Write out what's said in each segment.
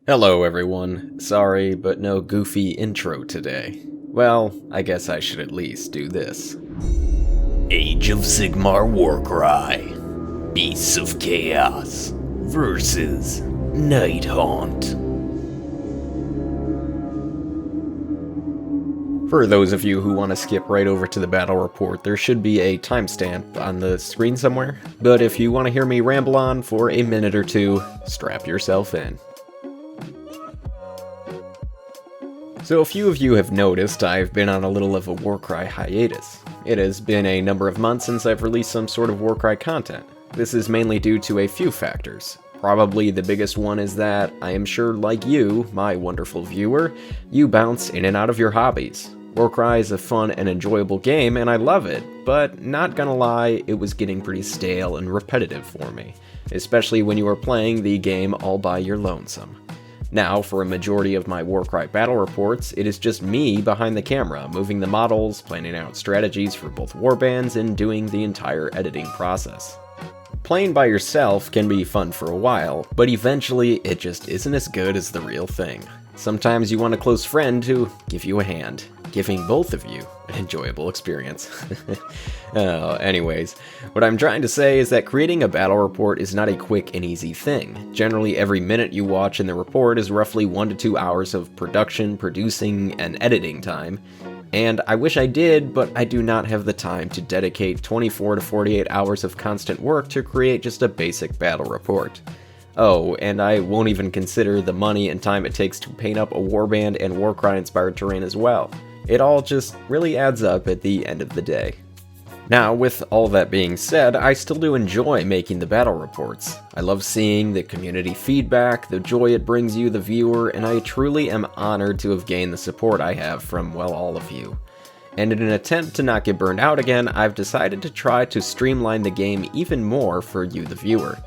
Hello everyone, sorry but no goofy intro today. Well, I guess I should at least do this. Age of Sigmar Warcry, Beasts of Chaos versus Nighthaunt. For those of you who want to skip right over to the battle report, there should be a timestamp on the screen somewhere, but if you want to hear me ramble on for a minute or two, strap yourself in. So a few of you have noticed I've been on a little of a Warcry hiatus. It has been a number of months since I've released some sort of Warcry content. This is mainly due to a few factors. Probably the biggest one is that I am sure, like you, my wonderful viewer, you bounce in and out of your hobbies. Warcry is a fun and enjoyable game and I love it, but not gonna lie, it was getting pretty stale and repetitive for me, especially when you are playing the game all by your lonesome. Now, for a majority of my Warcry battle reports, it is just me behind the camera, moving the models, planning out strategies for both warbands, and doing the entire editing process. Playing by yourself can be fun for a while, but eventually it just isn't as good as the real thing. Sometimes you want a close friend to give you a hand, giving both of you an enjoyable experience. Anyways, what I'm trying to say is that creating a battle report is not a quick and easy thing. Generally, every minute you watch in the report is roughly 1 to 2 hours of production, producing, and editing time. And I wish I did, but I do not have the time to dedicate 24 to 48 hours of constant work to create just a basic battle report. Oh, and I won't even consider the money and time it takes to paint up a warband and Warcry-inspired terrain as well. It all just really adds up at the end of the day. Now, with all that being said, I still do enjoy making the battle reports. I love seeing the community feedback, the joy it brings you, the viewer, and I truly am honored to have gained the support I have from, well, all of you. And in an attempt to not get burned out again, I've decided to try to streamline the game even more for you, the viewer.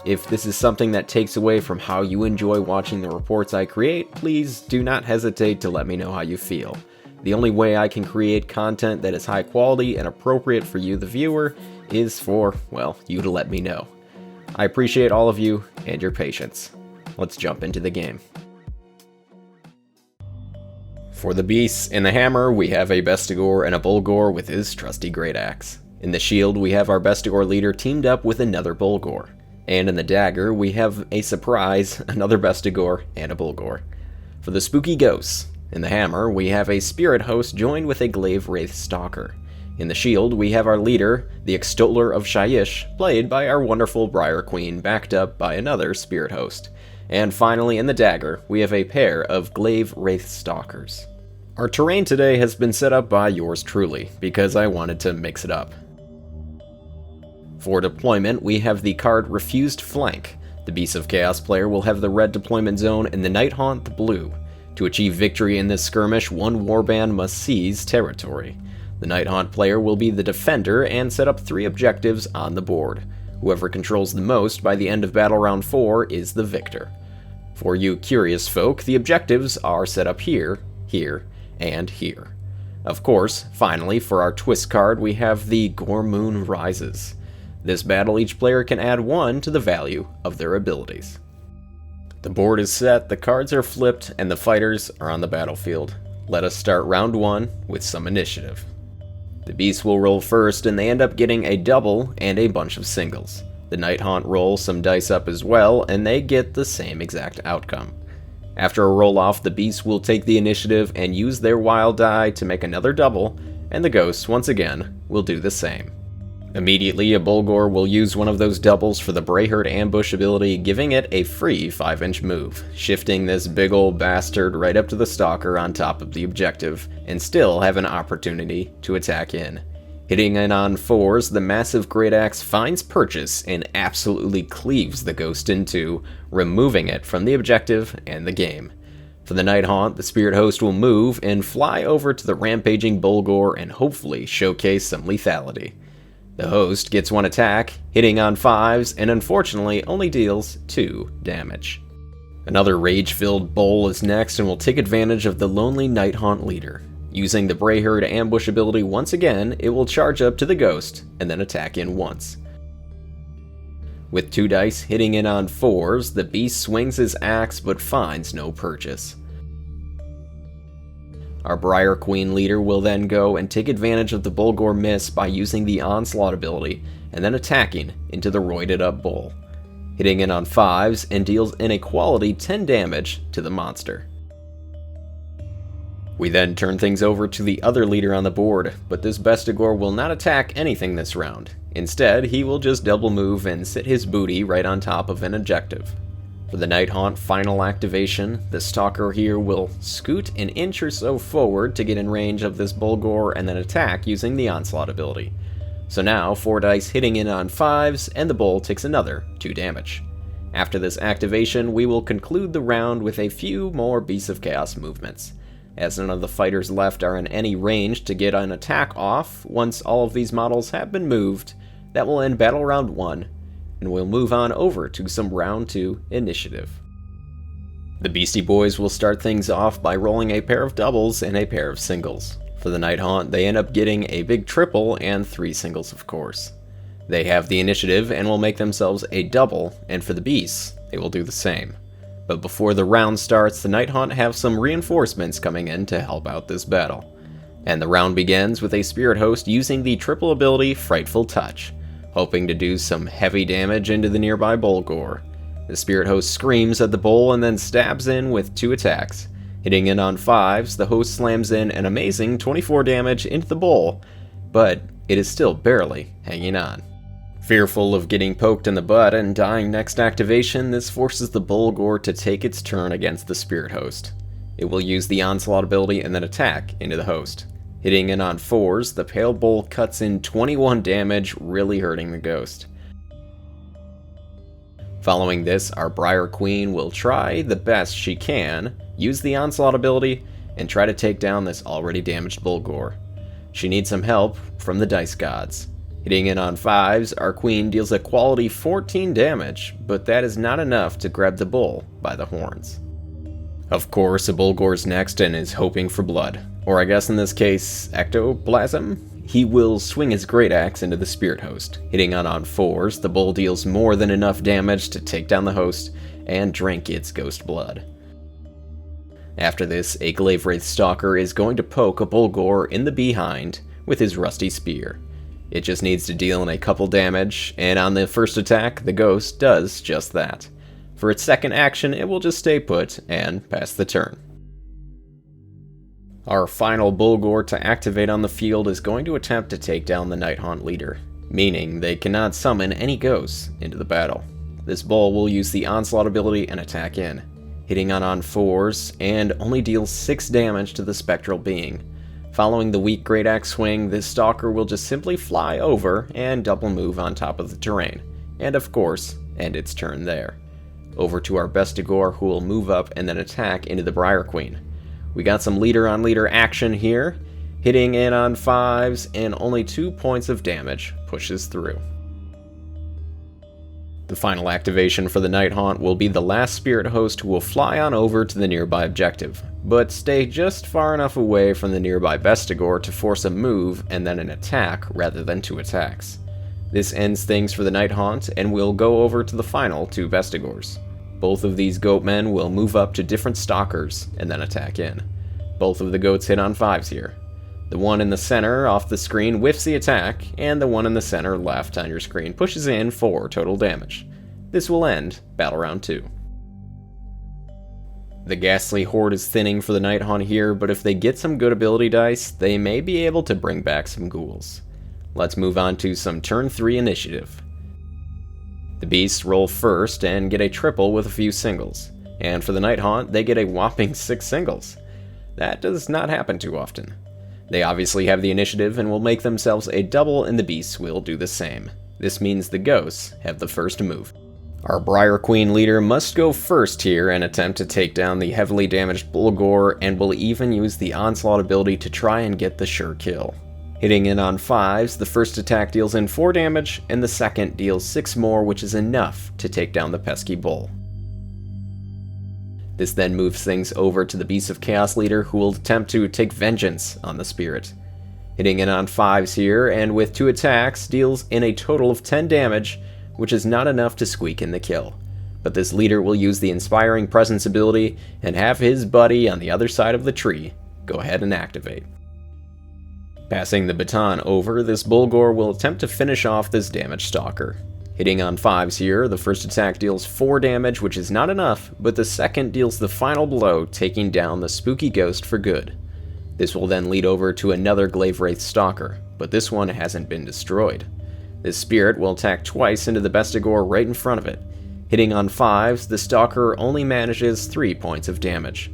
If this is something that takes away from how you enjoy watching the reports I create, please do not hesitate to let me know how you feel. The only way I can create content that is high quality and appropriate for you, the viewer, is for, well, you to let me know. I appreciate all of you and your patience. Let's jump into the game. For the beasts, in the hammer, we have a Bestigor and a Bulgor with his trusty great axe. In the shield, we have our Bestigor leader teamed up with another Bulgor. And in the dagger, we have a surprise, another Bestigor and a Bulgor. For the spooky ghosts, in the hammer, we have a spirit host joined with a glaive wraith stalker. In the shield, we have our leader, the extoller of Shyish, played by our wonderful Briar Queen, backed up by another spirit host. And finally, in the dagger, we have a pair of glaive wraith stalkers. Our terrain today has been set up by yours truly, because I wanted to mix it up. For deployment, we have the card Refused Flank. The Beasts of Chaos player will have the red deployment zone and the Nighthaunt the blue. To achieve victory in this skirmish, one warband must seize territory. The Nighthaunt player will be the defender and set up 3 objectives on the board. Whoever controls the most by the end of battle round 4 is the victor. For you curious folk, the objectives are set up here, here, and here. Of course, finally, for our twist card, we have the Gormoon Rises. This battle, each player can add 1 to the value of their abilities. The board is set, the cards are flipped, and the fighters are on the battlefield. Let us start round 1 with some initiative. The beasts will roll first, and they end up getting a double and a bunch of singles. The Nighthaunt roll some dice up as well, and they get the same exact outcome. After a roll-off, the beasts will take the initiative and use their wild die to make another double, and the ghosts, once again, will do the same. Immediately, a Bulgor will use one of those doubles for the Brayherd ambush ability, giving it a free 5-inch move, shifting this big ol' bastard right up to the stalker on top of the objective, and still have an opportunity to attack in. Hitting in on 4s, the massive great axe finds purchase and absolutely cleaves the ghost in 2, removing it from the objective and the game. For the Nighthaunt, the spirit host will move and fly over to the rampaging Bulgor and hopefully showcase some lethality. The host gets 1 attack, hitting on 5s, and unfortunately only deals 2 damage. Another rage-filled Bull is next and will take advantage of the lonely Nighthaunt leader. Using the Brayherd ambush ability once again, it will charge up to the ghost and then attack in once. With 2 dice hitting in on 4s, the beast swings his axe but finds no purchase. Our Briar Queen leader will then go and take advantage of the Bulgor miss by using the Onslaught ability and then attacking into the roided up bull, hitting in on 5s and deals an equality 10 damage to the monster. We then turn things over to the other leader on the board, but this Bestigor will not attack anything this round. Instead, he will just double move and sit his booty right on top of an objective. For the Nighthaunt final activation, the Stalker here will scoot an inch or so forward to get in range of this Bulgor and then attack using the Onslaught ability. So now 4 dice hitting in on 5s and the bull takes another 2 damage. After this activation, we will conclude the round with a few more Beasts of Chaos movements. As none of the fighters left are in any range to get an attack off, once all of these models have been moved, that will end battle round 1, and we'll move on over to some round 2 initiative. The Beastie Boys will start things off by rolling a pair of doubles and a pair of singles. For the Nighthaunt, they end up getting a big triple and 3 singles, of course. They have the initiative and will make themselves a double, and for the Beasts, they will do the same. But before the round starts, the Nighthaunt have some reinforcements coming in to help out this battle. And the round begins with a Spirit Host using the triple ability Frightful Touch, hoping to do some heavy damage into the nearby Bulgor. The Spirit Host screams at the bull and then stabs in with 2 attacks. Hitting in on 5s, the host slams in an amazing 24 damage into the bull, but it is still barely hanging on. Fearful of getting poked in the butt and dying next activation, this forces the Bulgor to take its turn against the Spirit Host. It will use the Onslaught ability and then attack into the host. Hitting in on 4s, the Pale Bull cuts in 21 damage, really hurting the ghost. Following this, our Briar Queen will try the best she can, use the Onslaught ability, and try to take down this already damaged Bulgor. She needs some help from the Dice Gods. Hitting in on 5s, our queen deals a quality 14 damage, but that is not enough to grab the bull by the horns. Of course, a Bulgor's next and is hoping for blood, or I guess in this case, ectoplasm? He will swing his great axe into the Spirit Host. Hitting on 4s, the bull deals more than enough damage to take down the host and drink its ghost blood. After this, a Glavewraith Stalker is going to poke a Bulgor in the behind with his rusty spear. It just needs to deal in a couple damage, and on the first attack, the ghost does just that. For its second action, it will just stay put and pass the turn. Our final Bulgor to activate on the field is going to attempt to take down the Nighthaunt leader, meaning they cannot summon any ghosts into the battle. This bull will use the Onslaught ability and attack in, hitting on 4s, and only deals 6 damage to the spectral being. Following the weak Great Axe swing, this Stalker will just simply fly over and double move on top of the terrain, and of course, end its turn there. Over to our Bestigor, who will move up and then attack into the Briar Queen. We got some leader-on-leader action here, hitting in on 5s, and only 2 points of damage pushes through. The final activation for the Nighthaunt will be the last Spirit Host, who will fly on over to the nearby objective, but stay just far enough away from the nearby Bestigor to force a move and then an attack rather than 2 attacks. This ends things for the Nighthaunt, and we'll go over to the final 2 Bestigors. Both of these goatmen will move up to different stalkers and then attack in. Both of the goats hit on 5s here. The one in the center off the screen whiffs the attack, and the one in the center left on your screen pushes in 4 total damage. This will end battle round 2. The Ghastly Horde is thinning for the Nighthaunt here, but if they get some good ability dice, they may be able to bring back some ghouls. Let's move on to some turn 3 initiative. The beasts roll first and get a triple with a few singles, and for the Nighthaunt, they get a whopping 6 singles. That does not happen too often. They obviously have the initiative and will make themselves a double, and the beasts will do the same. This means the ghosts have the first move. Our Briar Queen leader must go first here and attempt to take down the heavily damaged Bulgor, and will even use the Onslaught ability to try and get the sure kill. Hitting in on 5s, the first attack deals in 4 damage, and the second deals 6 more, which is enough to take down the pesky bull. This then moves things over to the Beasts of Chaos leader, who will attempt to take vengeance on the spirit. Hitting in on 5s here, and with 2 attacks, deals in a total of 10 damage, which is not enough to squeak in the kill. But this leader will use the Inspiring Presence ability and have his buddy on the other side of the tree go ahead and activate. Passing the baton over, this Bulgor will attempt to finish off this damaged stalker. Hitting on 5s here, the first attack deals 4 damage, which is not enough, but the second deals the final blow, taking down the spooky ghost for good. This will then lead over to another Glaive Wraith stalker, but this one hasn't been destroyed. This spirit will attack twice into the Bestigor right in front of it. Hitting on 5s, the stalker only manages 3 points of damage.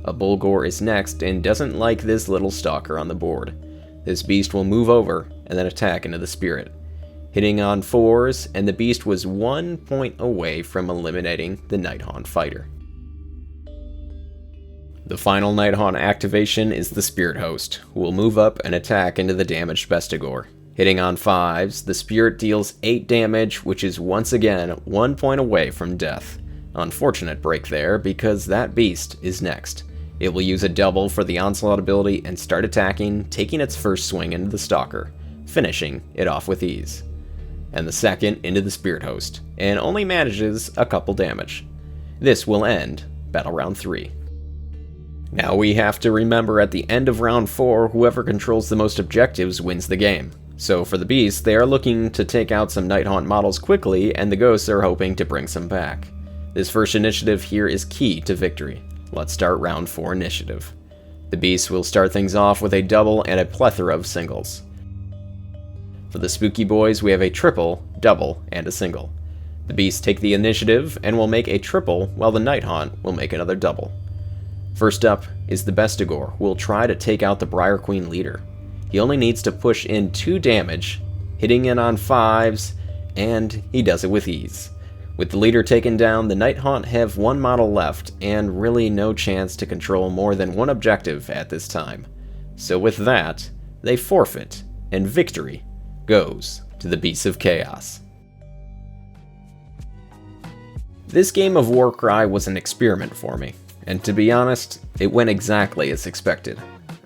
A Bulgor is next and doesn't like this little stalker on the board. This beast will move over and then attack into the spirit. Hitting on 4s, and the beast was 1 point away from eliminating the Nighthaunt fighter. The final Nighthaunt activation is the Spirit Host, who will move up and attack into the damaged Bestigor. Hitting on 5s, the spirit deals 8 damage, which is once again 1 point away from death. Unfortunate break there, because that beast is next. It will use a double for the Onslaught ability and start attacking, taking its first swing into the Stalker, finishing it off with ease. And the second into the Spirit Host, and only manages a couple damage. This will end Battle Round 3. Now we have to remember at the end of Round 4, whoever controls the most objectives wins the game. So for the Beasts, they are looking to take out some Nighthaunt models quickly, and the Ghosts are hoping to bring some back. This first initiative here is key to victory. Let's start Round 4 initiative. The Beasts will start things off with a double and a plethora of singles. For the Spooky Boys, we have a triple, double, and a single. The Beasts take the initiative and will make a triple, while the Nighthaunt will make another double. First up is the Bestigor, who will try to take out the Briar Queen leader. He only needs to push in 2 damage, hitting in on 5s, and he does it with ease. With the leader taken down, the Nighthaunt have 1 model left, and really no chance to control more than 1 objective at this time. So with that, they forfeit, and victory goes to the Beasts of Chaos. This game of Warcry was an experiment for me, and to be honest, it went exactly as expected.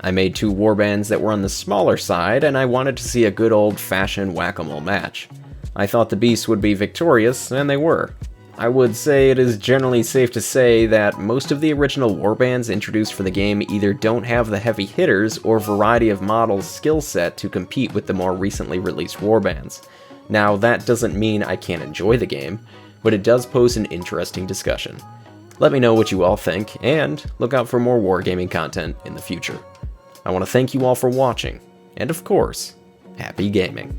I made 2 warbands that were on the smaller side, and I wanted to see a good old-fashioned whack-a-mole match. I thought the Beasts would be victorious, and they were. I would say it is generally safe to say that most of the original warbands introduced for the game either don't have the heavy hitters or variety of models skill set to compete with the more recently released warbands. Now, that doesn't mean I can't enjoy the game, but it does pose an interesting discussion. Let me know what you all think, and look out for more wargaming content in the future. I want to thank you all for watching, and of course, happy gaming.